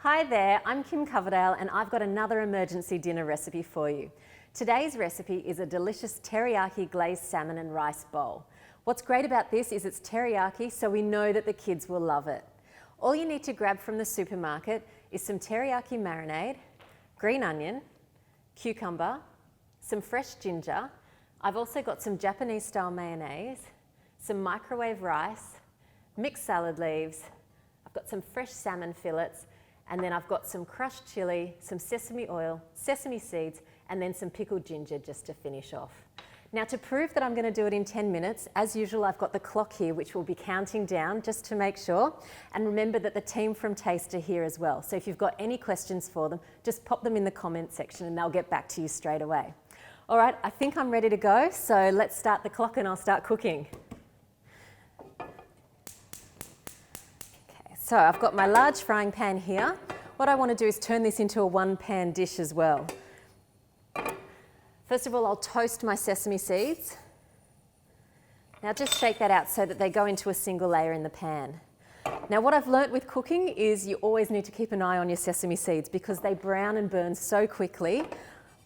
Hi there, I'm Kim Coverdale and I've got another emergency dinner recipe for you. Today's recipe is a delicious teriyaki glazed salmon and rice bowl. What's great about this is it's teriyaki, so we know that the kids will love it. All you need to grab from the supermarket is some teriyaki marinade, green onion, cucumber, some fresh ginger. I've also got some Japanese style mayonnaise, some microwave rice, mixed salad leaves, I've got some fresh salmon fillets, and then I've got some crushed chili, some sesame oil, sesame seeds, and then some pickled ginger just to finish off. Now, to prove that I'm going to do it in 10 minutes, as usual, I've got the clock here which will be counting down just to make sure. And remember that the team from Taste are here as well. So if you've got any questions for them, just pop them in the comment section and they'll get back to you straight away. All right, I think I'm ready to go, so let's start the clock and I'll start cooking. So I've got my large frying pan here. What I want to do is turn this into a one-pan dish as well. First of all, I'll toast my sesame seeds. Now just shake that out so that they go into a single layer in the pan. Now what I've learnt with cooking is you always need to keep an eye on your sesame seeds because they brown and burn so quickly.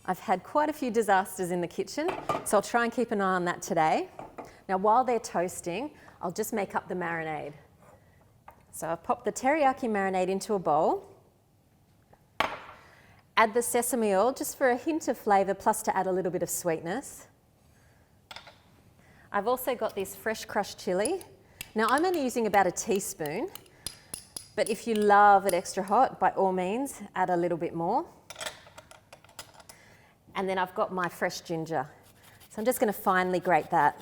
I've had quite a few disasters in the kitchen, so I'll try and keep an eye on that today. Now while they're toasting, I'll just make up the marinade. So I've popped the teriyaki marinade into a bowl. Add the sesame oil just for a hint of flavour, plus to add a little bit of sweetness. I've also got this fresh crushed chili. Now I'm only using about a teaspoon, but if you love it extra hot, by all means, add a little bit more. And then I've got my fresh ginger. So I'm just going to finely grate that.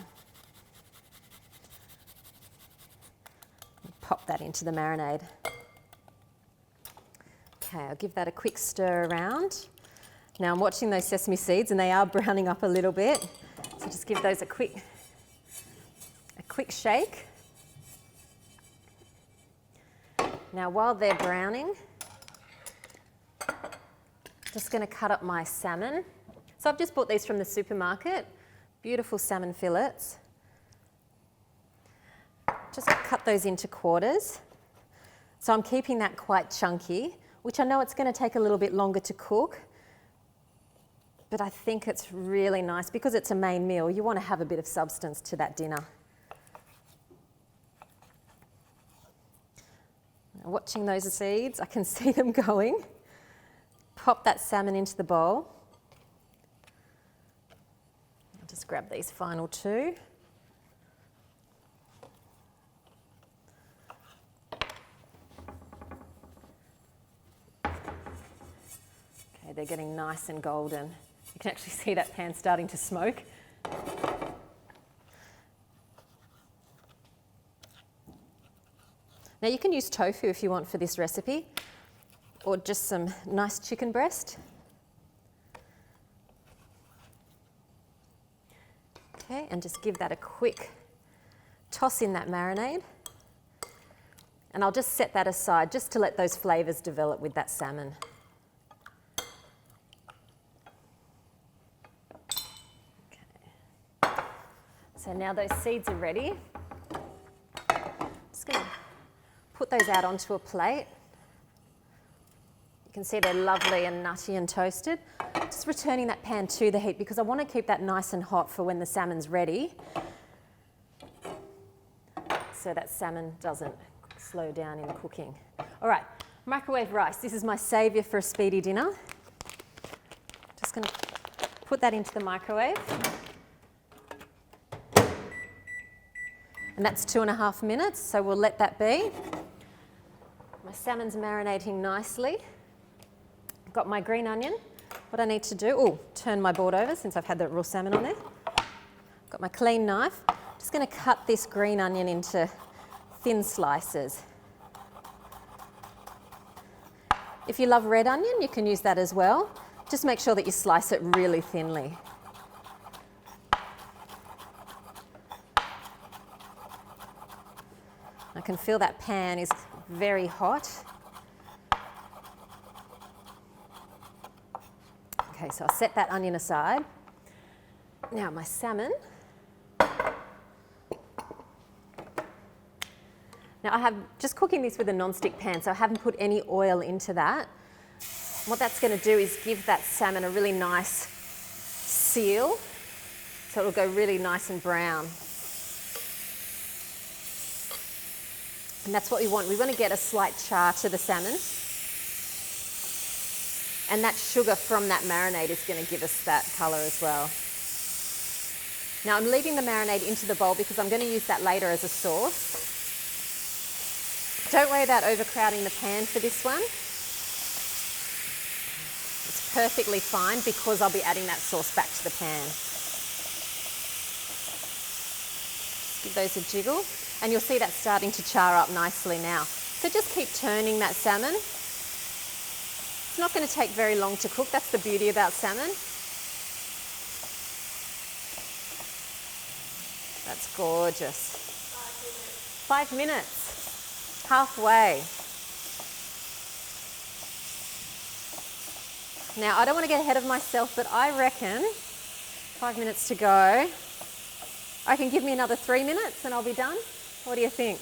Pop that into the marinade. Okay, I'll give that a quick stir around. Now I'm watching those sesame seeds and they are browning up a little bit. So just give those a quick shake. Now while they're browning, just going to cut up my salmon. So I've just bought these from the supermarket, beautiful salmon fillets. Just cut those into quarters. So I'm keeping that quite chunky, which I know it's going to take a little bit longer to cook, but I think it's really nice because it's a main meal. You want to have a bit of substance to that dinner. Now, watching those seeds, I can see them going. Pop that salmon into the bowl. I'll just grab these final two. They're getting nice and golden. You can actually see that pan starting to smoke. Now you can use tofu if you want for this recipe, or just some nice chicken breast. Okay, and just give that a quick toss in that marinade. And I'll just set that aside just to let those flavours develop with that salmon. So now those seeds are ready. Just going to put those out onto a plate. You can see they're lovely and nutty and toasted. Just returning that pan to the heat because I want to keep that nice and hot for when the salmon's ready, so that salmon doesn't slow down in cooking. All right, microwave rice. This is my saviour for a speedy dinner. Just going to put that into the microwave. And that's 2.5 minutes, so we'll let that be. My salmon's marinating nicely. I've got my green onion. What I need to do, turn my board over since I've had the raw salmon on there. I've got my clean knife. Just going to cut this green onion into thin slices. If you love red onion, you can use that as well. Just make sure that you slice it really thinly. I can feel that pan is very hot. Okay, so I'll set that onion aside. Now my salmon. Now I have just cooking this with a non-stick pan, so I haven't put any oil into that. What that's going to do is give that salmon a really nice seal, so it'll go really nice and brown. And that's what we want. We want to get a slight char to the salmon. And that sugar from that marinade is going to give us that colour as well. Now I'm leaving the marinade into the bowl because I'm going to use that later as a sauce. Don't worry about overcrowding the pan for this one. It's perfectly fine because I'll be adding that sauce back to the pan. Just give those a jiggle. And you'll see that starting to char up nicely now. So just keep turning that salmon. It's not going to take very long to cook. That's the beauty about salmon. That's gorgeous. 5 minutes. Halfway. Now, I don't want to get ahead of myself, but I reckon 5 minutes to go. I can give me another 3 minutes and I'll be done. What do you think?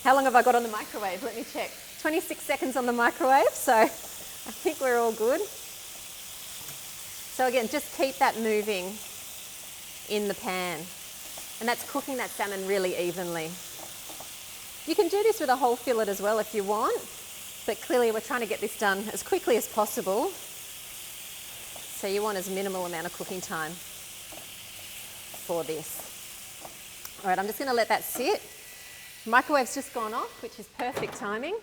How long have I got on the microwave? Let me check. 26 seconds on the microwave, so I think we're all good. So again, just keep that moving in the pan. And that's cooking that salmon really evenly. You can do this with a whole fillet as well if you want, but clearly we're trying to get this done as quickly as possible. So you want as minimal amount of cooking time for this. All right, I'm just going to let that sit. Microwave's just gone off, which is perfect timing.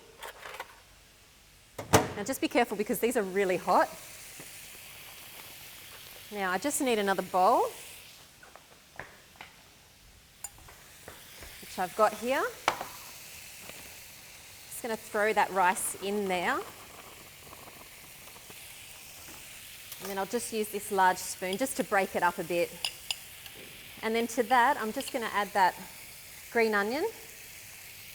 Now just be careful because these are really hot. Now I just need another bowl, which I've got here. Just going to throw that rice in there. And then I'll just use this large spoon just to break it up a bit. And then to that, I'm just going to add that green onion.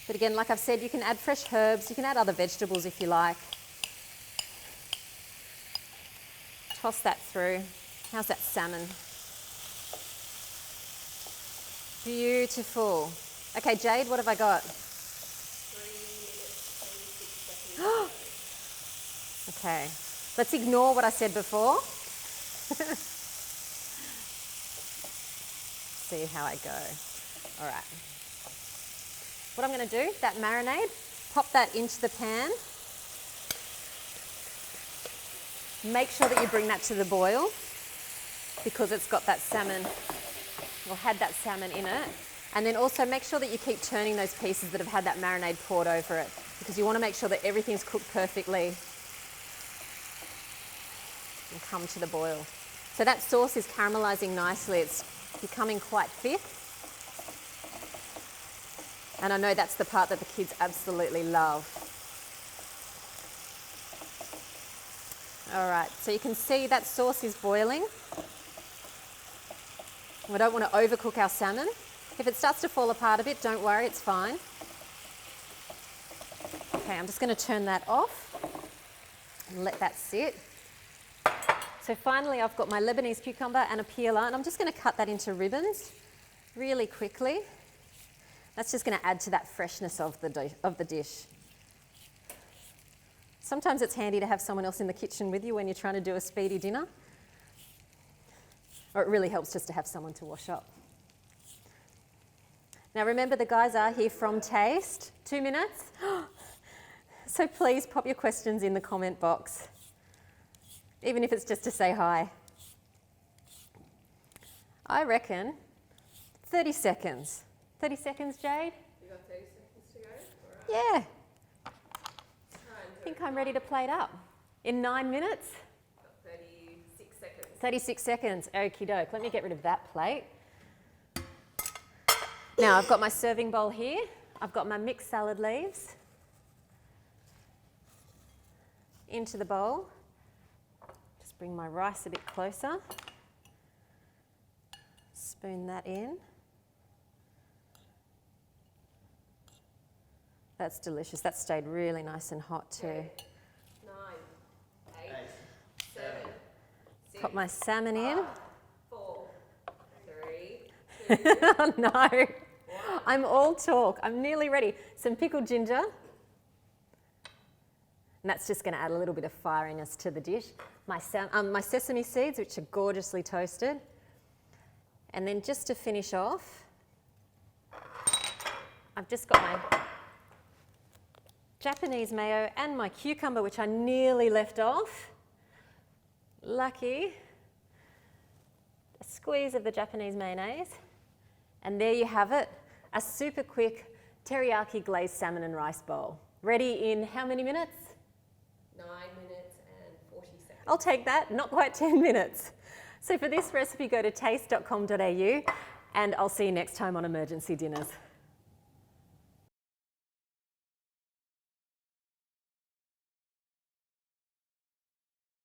But again, like I've said, you can add fresh herbs, you can add other vegetables if you like. Toss that through. How's that salmon? Beautiful. Okay, Jade, what have I got? 3 minutes, 26 seconds. Okay, let's ignore what I said before. See how I go. All right. What I'm going to do, that marinade, pop that into the pan. Make sure that you bring that to the boil because it's got that salmon, or had that salmon in it. And then also make sure that you keep turning those pieces that have had that marinade poured over it because you want to make sure that everything's cooked perfectly and come to the boil. So that sauce is caramelizing nicely. It's becoming quite thick. And I know that's the part that the kids absolutely love. All right, so you can see that sauce is boiling. We don't want to overcook our salmon. If it starts to fall apart a bit, don't worry, it's fine. Okay, I'm just going to turn that off and let that sit. So finally, I've got my Lebanese cucumber and a peeler, and I'm just going to cut that into ribbons really quickly. That's just going to add to that freshness of the dish. Sometimes it's handy to have someone else in the kitchen with you when you're trying to do a speedy dinner. Or it really helps just to have someone to wash up. Now remember, the guys are here from Taste. 2 minutes. So please pop your questions in the comment box, even if it's just to say hi. I reckon 30 seconds. 30 seconds, Jade? You got 30 seconds to go? All right. Yeah. I think I'm ready to plate up. In 9 minutes? 36 seconds. 36 seconds. Okie doke. Let me get rid of that plate. Now I've got my serving bowl here. I've got my mixed salad leaves into the bowl. Just bring my rice a bit closer. Spoon that in. That's delicious. That stayed really nice and hot too. 9, 8, 7, 6. Pop my salmon in. 4, 3, 2. Oh no. I'm all talk. I'm nearly ready. Some pickled ginger. And that's just going to add a little bit of fieriness to the dish. My sesame seeds, which are gorgeously toasted. And then just to finish off, I've just got my Japanese mayo and my cucumber, which I nearly left off. Lucky. A squeeze of the Japanese mayonnaise. And there you have it, a super quick teriyaki glazed salmon and rice bowl. Ready in how many minutes? 9 minutes and 40 seconds. I'll take that, not quite 10 minutes. So for this recipe, go to taste.com.au and I'll see you next time on Emergency Dinners.